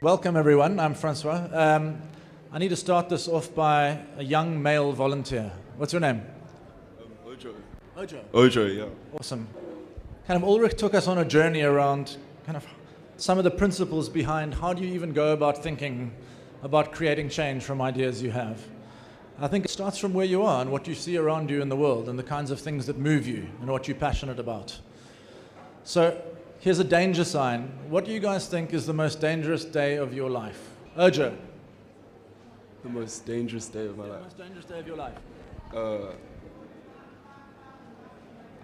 welcome everyone. I'm Francois. I need to start this off by a young male volunteer. What's your name? Ojo. Ojo. Ojo, yeah. Awesome. Kind of Ulrich took us on a journey around kind of some of the principles behind how do you even go about thinking about creating change from ideas you have. I think it starts from where you are and what you see around you in the world and the kinds of things that move you and what you're passionate about. So here's a danger sign. What do you guys think is the most dangerous day of your life? Ojo. The most dangerous day of my The life. most dangerous day of your life.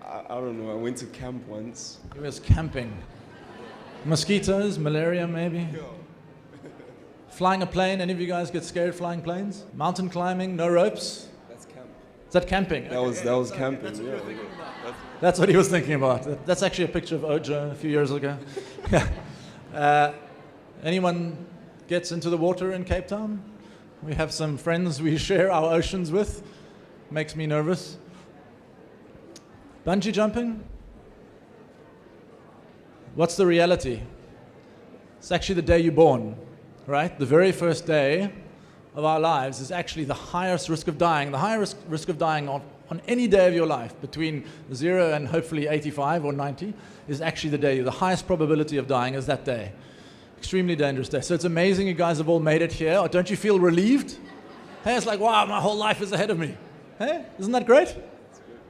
I don't know. I went to camp once. He was camping. Mosquitoes, malaria maybe? Flying a plane, any of you guys get scared flying planes? Mountain climbing, no ropes? That's camp. Is that camping? That was camping. That's what yeah. you were thinking about. That's what he was thinking about. That's actually a picture of Ojo a few years ago. Anyone gets into the water in Cape Town? We have some friends we share our oceans with. Makes me nervous. Bungee jumping? What's the reality? It's actually the day you're born, right? The very first day of our lives is actually the highest risk of dying. The highest risk of dying on any day of your life, between 0 and hopefully 85 or 90, is actually the day. The highest probability of dying is that day. Extremely dangerous day. So it's amazing you guys have all made it here. Don't you feel relieved? Hey, it's like, wow, my whole life is ahead of me. Hey, isn't that great?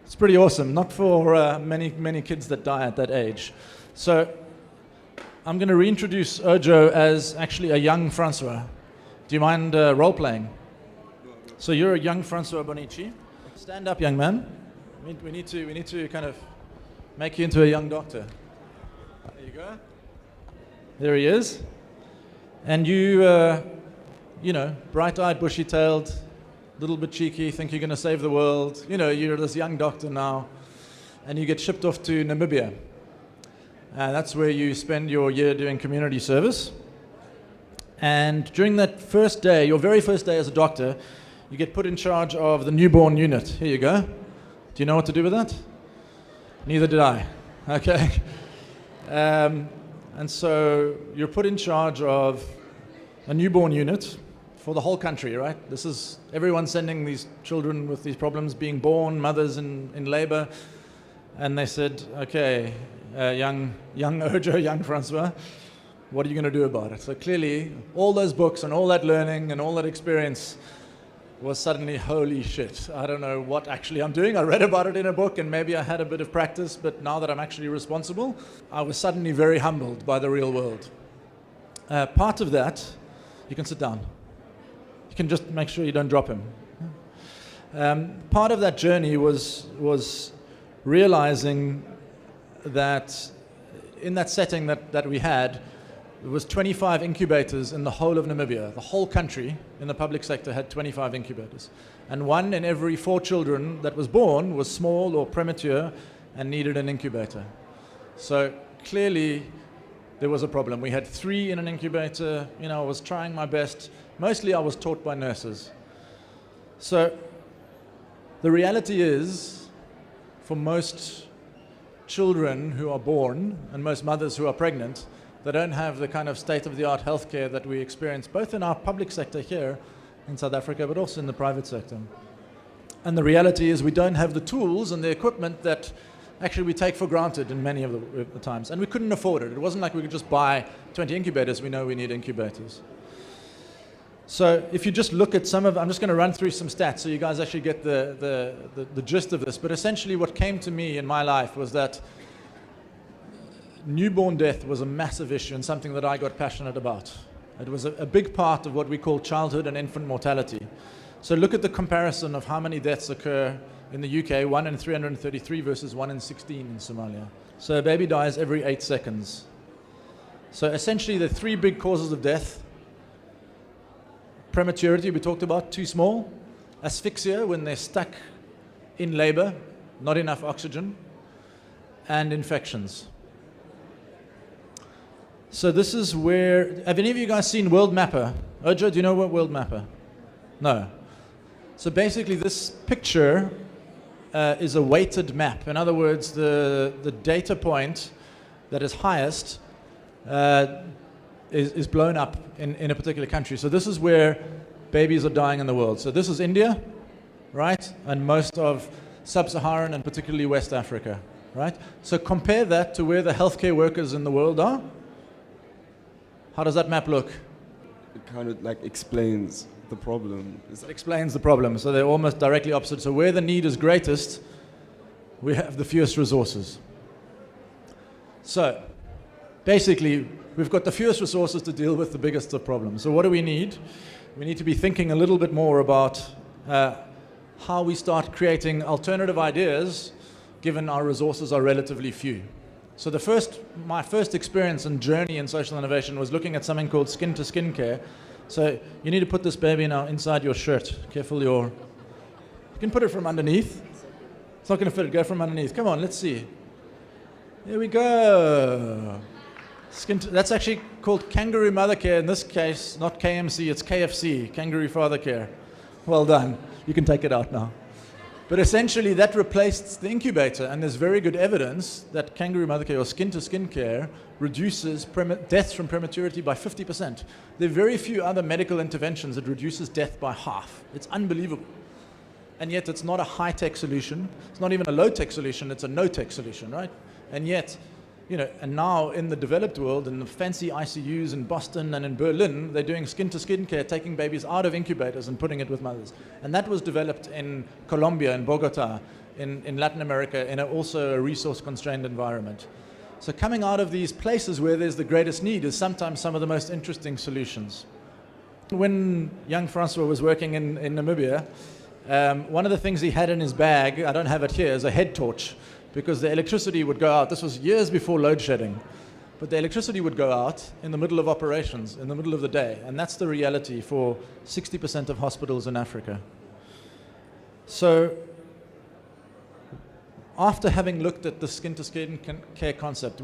It's pretty awesome. Not for many kids that die at that age. So I'm going to reintroduce Ojo as actually a young Francois. Do you mind role-playing? So you're a young Francois Bonnici. Stand up, young man. We need to kind of make you into a young doctor. There you go. There he is. And you, bright-eyed, bushy-tailed, a little bit cheeky, think you're going to save the world. You know, you're this young doctor now, and you get shipped off to Namibia. That's where you spend your year doing community service. And during that first day, your very first day as a doctor, you get put in charge of the newborn unit. Here you go. Do you know what to do with that? Neither did I. Okay. And so you're put in charge of a newborn unit for the whole country, right? This is everyone sending these children with these problems, being born, mothers in labor. And they said, okay, young Ojo, young Francois, what are you going to do about it? So clearly, all those books and all that learning and all that experience was suddenly, holy shit, I don't know what actually I'm doing. I read about it in a book and maybe I had a bit of practice, but now that I'm actually responsible, I was suddenly very humbled by the real world. Part of that, you can sit down. You can just make sure you don't drop him. Part of that journey was realizing that in that setting that we had, there was 25 incubators in the whole of Namibia. The whole country in the public sector had 25 incubators. And 1 in every 4 children that was born was small or premature and needed an incubator. So clearly there was a problem. We had 3 in an incubator. You know, I was trying my best. Mostly I was taught by nurses. So the reality is, for most children who are born and most mothers who are pregnant, they don't have the kind of state-of-the-art healthcare that we experience both in our public sector here in South Africa, but also in the private sector. And the reality is we don't have the tools and the equipment that actually we take for granted in many of the times. And we couldn't afford it. It wasn't like we could just buy 20 incubators. We know we need incubators. So if you just look at some of, I'm just going to run through some stats so you guys actually get the gist of this. But essentially what came to me in my life was that newborn death was a massive issue and something that I got passionate about. It was a big part of what we call childhood and infant mortality. So look at the comparison of how many deaths occur in the UK, 1 in 333 versus 1 in 16 in Somalia. So a baby dies every 8 seconds. So essentially the 3 big causes of death: prematurity, we talked about, too small; asphyxia, when they're stuck in labor, not enough oxygen; and infections. So this is where, have any of you guys seen World Mapper? Ojo, do you know what World Mapper? No. So basically this picture is a weighted map. In other words, the data point that is highest is blown up in a particular country. So this is where babies are dying in the world. So this is India, right? And most of sub-Saharan and particularly West Africa, right? So compare that to where the healthcare workers in the world are. How does that map look? It kind of like explains the problem. It explains the problem. So they're almost directly opposite. So where the need is greatest, we have the fewest resources. So basically, we've got the fewest resources to deal with the biggest of problems. So what do we need? We need to be thinking a little bit more about how we start creating alternative ideas given our resources are relatively few. So my first experience and journey in social innovation was looking at something called skin-to-skin care. So you need to put this baby now inside your shirt. Careful you can put it from underneath. It's not going to fit, go from underneath. Come on, let's see. There we go. That's actually called kangaroo mother care. In this case, not KMC, it's KFC, kangaroo father care. Well done. You can take it out now. But essentially, that replaced the incubator, and there's very good evidence that kangaroo mother care or skin-to-skin care reduces deaths from prematurity by 50%. There are very few other medical interventions that reduces death by half. It's unbelievable. And yet, it's not a high-tech solution. It's not even a low-tech solution. It's a no-tech solution, right? And yet, and now in the developed world, in the fancy ICUs in Boston and in Berlin, they're doing skin-to-skin care, taking babies out of incubators and putting it with mothers. And that was developed in Colombia, in Bogota, in Latin America, in also a resource-constrained environment. So coming out of these places where there's the greatest need is sometimes some of the most interesting solutions. When young Francois was working in Namibia, one of the things he had in his bag, I don't have it here, is a head torch, because the electricity would go out. This was years before load shedding. But the electricity would go out in the middle of operations, in the middle of the day. And that's the reality for 60% of hospitals in Africa. So after having looked at the skin-to-skin care concept,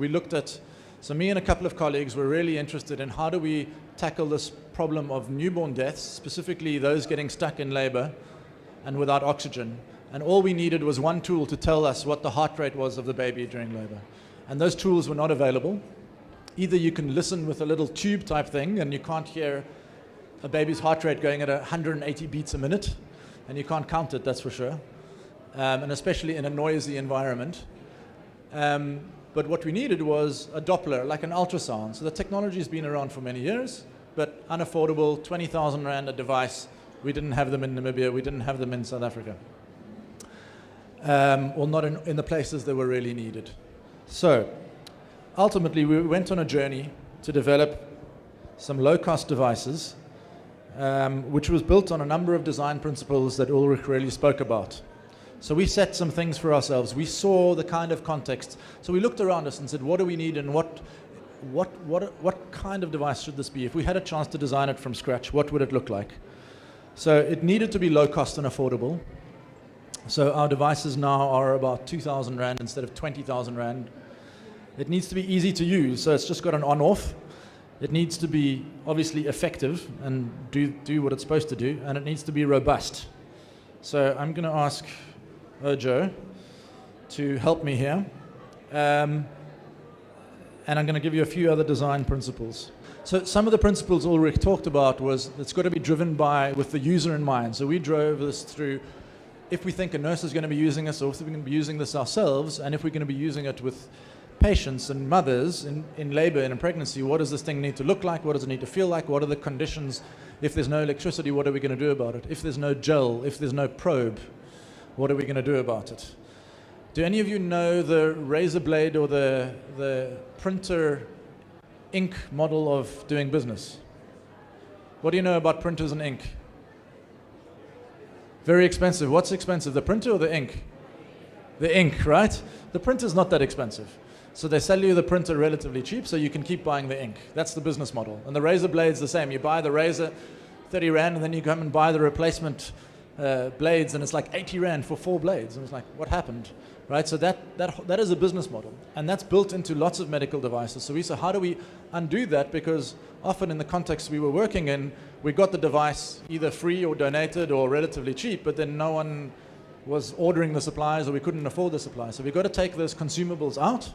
so me and a couple of colleagues were really interested in how do we tackle this problem of newborn deaths, specifically those getting stuck in labor and without oxygen. And all we needed was one tool to tell us what the heart rate was of the baby during labor. And those tools were not available. Either you can listen with a little tube type thing and you can't hear a baby's heart rate going at 180 beats a minute, and you can't count it, that's for sure, and especially in a noisy environment. But what we needed was a Doppler, like an ultrasound. So the technology has been around for many years, but unaffordable, 20,000 Rand a device. We didn't have them in Namibia, we didn't have them in South Africa. Or not in the places that were really needed. So ultimately, we went on a journey to develop some low-cost devices, which was built on a number of design principles that Ulrich really spoke about. So we set some things for ourselves. We saw the kind of context. So we looked around us and said, what do we need and what kind of device should this be? If we had a chance to design it from scratch, what would it look like? So it needed to be low-cost and affordable. So our devices now are about 2,000 Rand instead of 20,000 Rand. It needs to be easy to use, so it's just got an on-off. It needs to be obviously effective and do what it's supposed to do, and it needs to be robust. So I'm going to ask Ojo to help me here. And I'm going to give you a few other design principles. So some of the principles Ulrich talked about was it's got to be driven with the user in mind. So we drove this through if we think a nurse is going to be using this, or if we're going to be using this ourselves, and if we're going to be using it with patients and mothers in labor and in pregnancy, what does this thing need to look like? What does it need to feel like? What are the conditions? If there's no electricity, what are we going to do about it? If there's no gel, if there's no probe, what are we going to do about it? Do any of you know the razor blade or the printer ink model of doing business? What do you know about printers and ink? Very expensive. What's expensive, the printer or the ink? The ink, right? The printer's not that expensive. So they sell you the printer relatively cheap so you can keep buying the ink. That's the business model. And the razor blade's the same. You buy the razor, 30 Rand, and then you come and buy the replacement blades, and it's like 80 Rand for 4 blades. And it's like, what happened? Right? So that is a business model. And that's built into lots of medical devices. So we said, how do we undo that? Because often in the context we were working in, we got the device either free or donated or relatively cheap, but then no one was ordering the supplies or we couldn't afford the supplies. So we've got to take those consumables out.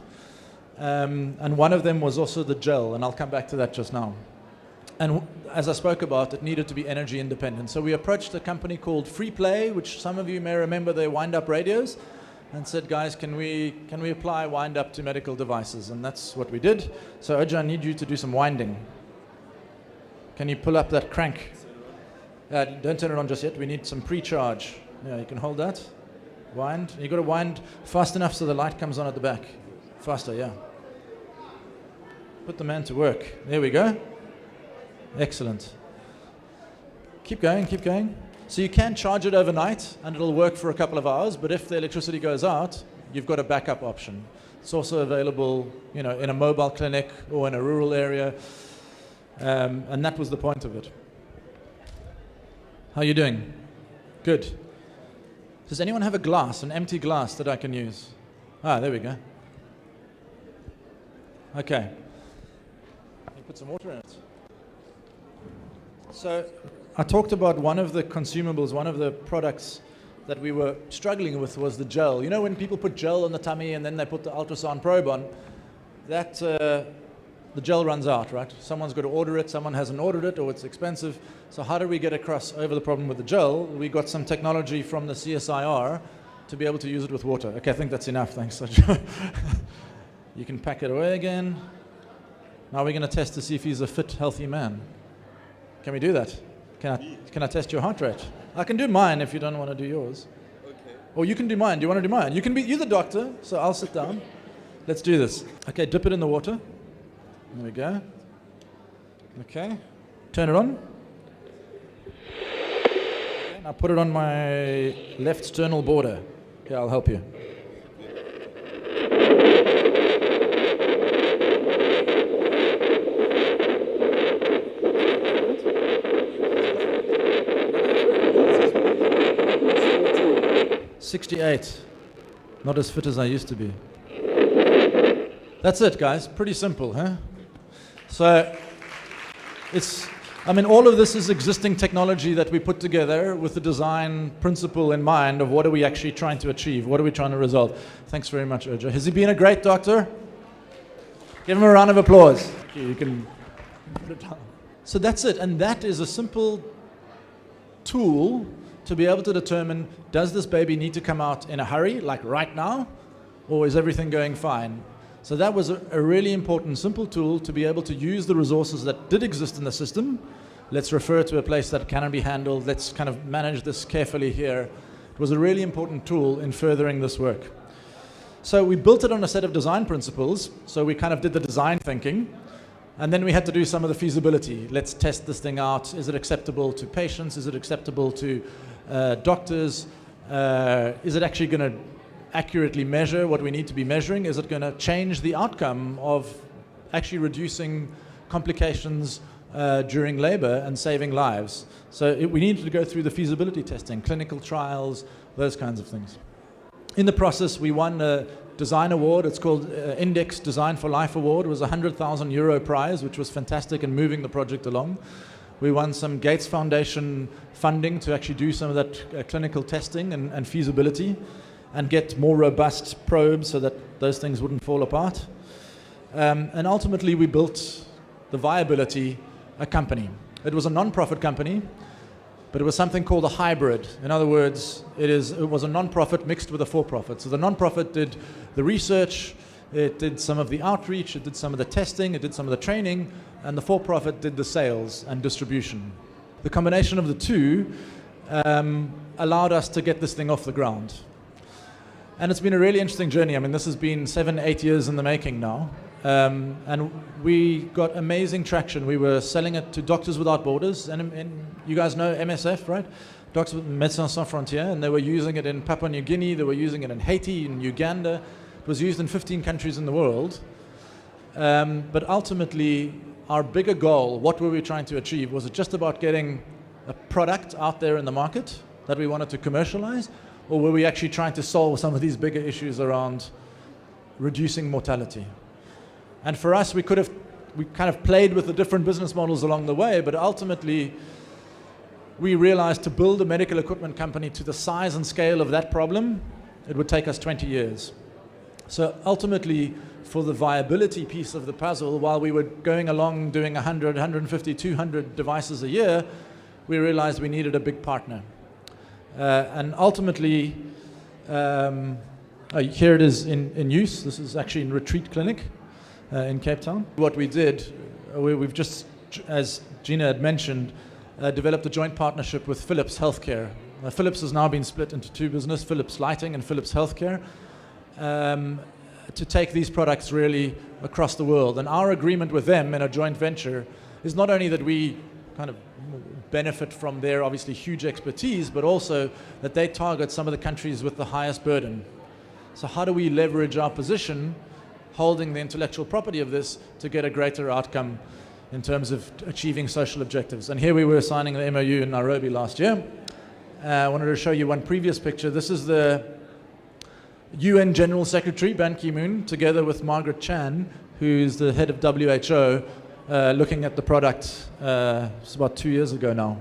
And one of them was also the gel, and I'll come back to that just now. And as I spoke about, it needed to be energy independent. So we approached a company called Free Play, which some of you may remember, their wind-up radios, and said, guys, can we apply wind-up to medical devices? And that's what we did. So Oja, I need you to do some winding. Can you pull up that crank? Don't turn it on just yet. We need some pre-charge. Yeah, you can hold that. Wind. You've got to wind fast enough so the light comes on at the back. Faster, yeah. Put the man to work. There we go. Excellent. Keep going, keep going. So you can charge it overnight and it'll work for a couple of hours, but if the electricity goes out, you've got a backup option. It's also available, in a mobile clinic or in a rural area, and that was the point of it. How are you doing? Good. Does anyone have a glass, an empty glass that I can use? Ah, there we go. Okay. You put some water in it. So I talked about one of the consumables, one of the products that we were struggling with was the gel. You know when people put gel on the tummy and then they put the ultrasound probe on, that the gel runs out, right? Someone's got to order it, someone hasn't ordered it, or it's expensive. So how do we get across over the problem with the gel? We got some technology from the CSIR to be able to use it with water. Okay, I think that's enough, thanks. You can pack it away again. Now we're going to test to see if he's a fit, healthy man. Can we do that? Can I test your heart rate? I can do mine if you don't want to do yours. Okay. Or you can do mine. Do you want to do mine? You're the doctor, so I'll sit down. Let's do this. Okay, dip it in the water. There we go. Okay. Turn it on. Okay, now put it on my left sternal border. Yeah, I'll help you. $68. Not as fit as I used to be. That's it, guys. Pretty simple, huh? So all of this is existing technology that we put together with the design principle in mind of what are we actually trying to achieve? What are we trying to resolve? Thanks very much, Oja. Has he been a great doctor? Give him a round of applause. You can put it down. So that's it. And that is a simple tool to be able to determine, does this baby need to come out in a hurry, like right now, or is everything going fine? So that was a really important, simple tool to be able to use the resources that did exist in the system. Let's refer to a place that can be handled. Let's kind of manage this carefully here. It was a really important tool in furthering this work. So we built it on a set of design principles. So we kind of did the design thinking. And then we had to do some of the feasibility. Let's test this thing out. Is it acceptable to patients? Is it acceptable to doctors? Is it actually going to accurately measure what we need to be measuring? Is it going to change the outcome of actually reducing complications during labor and saving lives? So we needed to go through the feasibility testing, clinical trials, those kinds of things. In the process, we won a design award. It's called Index Design for Life Award. It was a €100,000 prize, which was fantastic in moving the project along. We won some Gates Foundation funding to actually do some of that clinical testing and feasibility and get more robust probes so that those things wouldn't fall apart. And ultimately, we built the viability, a company. It was a non-profit company, but it was something called a hybrid. In other words, it was a non-profit mixed with a for-profit. So the non-profit did the research, it did some of the outreach, it did some of the testing, it did some of the training, and the for-profit did the sales and distribution. The combination of the two allowed us to get this thing off the ground. And it's been a really interesting journey. I mean, this has been 7-8 years in the making now. And we got amazing traction. We were selling it to Doctors Without Borders. And you guys know MSF, right? Doctors Médecins Sans Frontières. And they were using it in Papua New Guinea. They were using it in Haiti, in Uganda. It was used in 15 countries in the world. But ultimately, our bigger goal, what were we trying to achieve? Was it just about getting a product out there in the market that we wanted to commercialize? Or were we actually trying to solve some of these bigger issues around reducing mortality? And for us, we kind of played with the different business models along the way, but ultimately, we realized to build a medical equipment company to the size and scale of that problem, it would take us 20 years. So ultimately, for the viability piece of the puzzle, while we were going along doing 100, 150, 200 devices a year, we realized we needed a big partner. And ultimately, here it is in use. This is actually in Retreat Clinic in Cape Town. What we did, we've just, as Gina had mentioned, developed a joint partnership with Philips Healthcare. Philips has now been split into two businesses, Philips Lighting and Philips Healthcare, to take these products really across the world. And our agreement with them in a joint venture is not only that we kind of benefit from their obviously huge expertise, but also that they target some of the countries with the highest burden. So how do we leverage our position, holding the intellectual property of this, to get a greater outcome in terms of achieving social objectives? And here we were signing the MOU in Nairobi last year. I wanted to show you one previous picture. This is the UN General Secretary, Ban Ki-moon, together with Margaret Chan, who's the head of WHO, looking at the product. It's about 2 years ago now.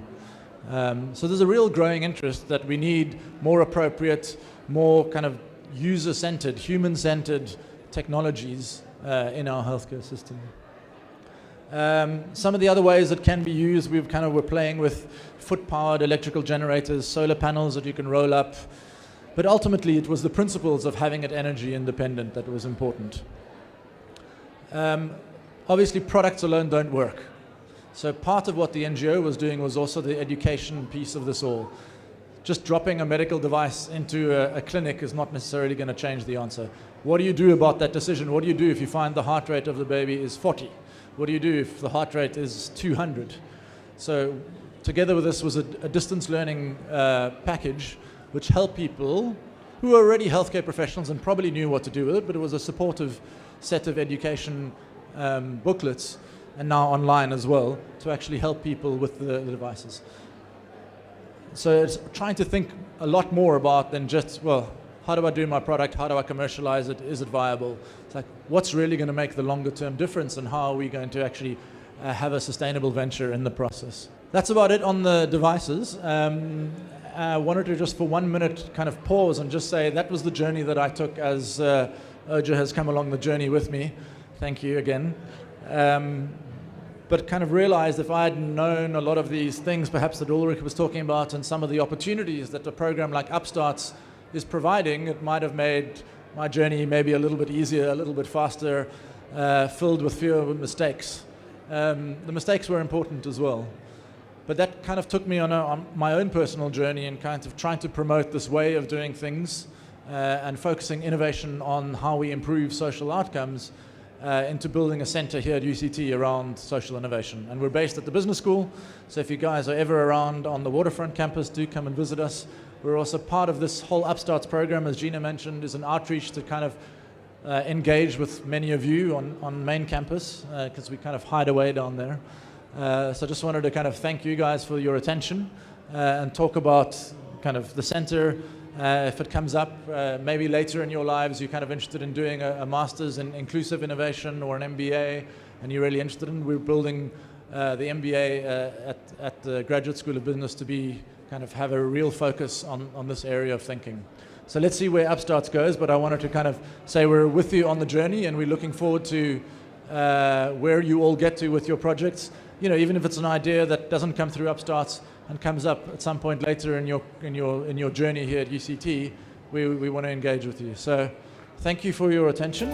So there's a real growing interest that we need more appropriate, more kind of user-centered, human-centered technologies in our healthcare system. Some of the other ways that can be used, we're playing with foot-powered electrical generators, solar panels that you can roll up. But ultimately, it was the principles of having it energy independent that was important. Obviously, products alone don't work. So part of what the NGO was doing was also the education piece of this all. Just dropping a medical device into a clinic is not necessarily going to change the answer. What do you do about that decision? What do you do if you find the heart rate of the baby is 40? What do you do if the heart rate is 200? So together with this was a distance learning package which helped people who were already healthcare professionals and probably knew what to do with it, but it was a supportive set of education booklets, and now online as well, to actually help people with the devices. So it's trying to think a lot more about than just, well, how do I do my product? How do I commercialize it? Is it viable? It's like, what's really going to make the longer term difference, and how are we going to actually have a sustainable venture in the process? That's about it on the devices. I wanted to just for 1 minute kind of pause and just say that was the journey that I took, as Oja has come along the journey with me. Thank you again. But kind of realized if I had known a lot of these things perhaps that Ulrich was talking about, and some of the opportunities that a program like Upstarts is providing, it might have made my journey maybe a little bit easier, a little bit faster, filled with fewer mistakes. The mistakes were important as well. But that kind of took me on my own personal journey in kind of trying to promote this way of doing things and focusing innovation on how we improve social outcomes into building a center here at UCT around social innovation. And we're based at the business school, so if you guys are ever around on the waterfront campus, do come and visit us. We're also part of this whole Upstarts program, as Gina mentioned, is an outreach to kind of engage with many of you on main campus, because we kind of hide away down there. So I just wanted to kind of thank you guys for your attention and talk about kind of the center. If it comes up, maybe later in your lives, you're kind of interested in doing a master's in inclusive innovation or an MBA, and you're really interested in, we're building the MBA at the Graduate School of Business to be kind of have a real focus on this area of thinking. So let's see where Upstarts goes, but I wanted to kind of say we're with you on the journey, and we're looking forward to where you all get to with your projects. You know, even if it's an idea that doesn't come through Upstarts and comes up at some point later in your journey here at UCT, we want to engage with you. So thank you for your attention.